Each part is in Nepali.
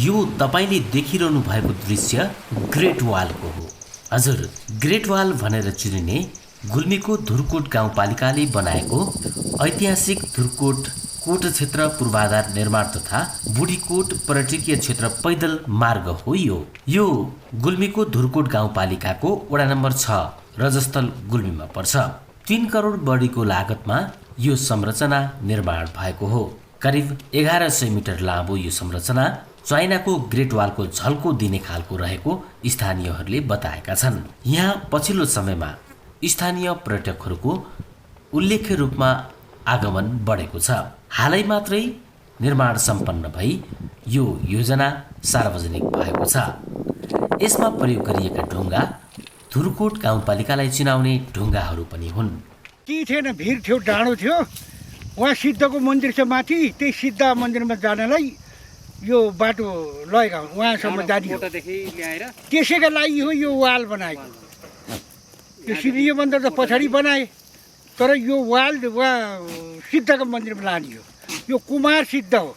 यो तपाईले देखिरहनु भएको दृश्य ग्रेट वालको हो। हजुर, ग्रेट वाल भनेर चिनिने गुल्मीको धुर्कोट गाउँपालिकाले बनाएको ऐतिहासिक धुर्कोट कोट क्षेत्र पूर्वाधार निर्माण तथा बुढीकोट पर्यटकीय क्षेत्र पैदल मार्ग हो। यो गुल्मीको धुर्कोट गाउँपालिकाको वडा नम्बर 6 रजस्थल गुल्मीमा पर्छ। 3 करोड बढीको लागतमा यो संरचना निर्माण भएको हो। करिब 1100 मिटर लामो यो संरचना चाइनाको ग्रेट वालको झल्को दिने खालको रहेको स्थानीयहरूले बताएका छन्। यहाँ पछिल्लो समयमा स्थानीय पर्यटकहरूको उल्लेख्य रूपमा आगमन बढेको छ। हालै मात्रै निर्माण सम्पन्न भई यो योजना सार्वजनिक भएको छ। यसमा प्रयोग गरिएका ढुङ्गा धुर्कोट गाउँपालिकालाई चिनाउने ढुङ्गाहरू पनि हुन्। के थिएन, भिड थियो, डाँडो थियो। उहाँ सिद्धको मन्दिर छ माथि, त्यही सिद्ध मन्दिरमा जानलाई यो बाटो लगेका हुन्। उहाँसम्म जाने हो, त्यसैका लागि हो यो वाल बनाएको। यो शिवलिङ्ग मन्दिर त पछाडि बनाए, तर यो वाल उहाँ सिद्धको मन्दिरमा लाने हो। यो कुमार सिद्ध हो,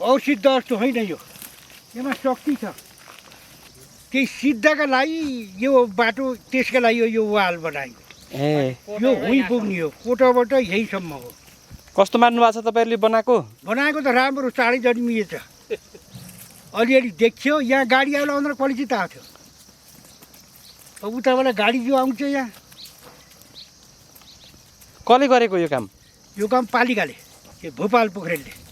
औ सिद्ध जस्तो होइन। यसमा शक्ति छ। त्यही सिद्धका लागि यो बाटो, त्यसका लागि यो वाल बनाएको। यो हुँ पुग्ने हो, कोटाबाट यहीँसम्म हो। कस्तो मान्नु भएको छ तपाईँहरूले बनाएको? बनाएको त राम्रो, चाँडै जन्मिएछ। अलिअलि देखियो, यहाँ गाडी आउला आउँदा क्वालिटी त आएको थियो। उताबाट गाडी जो आउँछ यहाँ। कसले गरेको यो काम? यो काम पालिकाले, यो भोपाल पोखरेलले।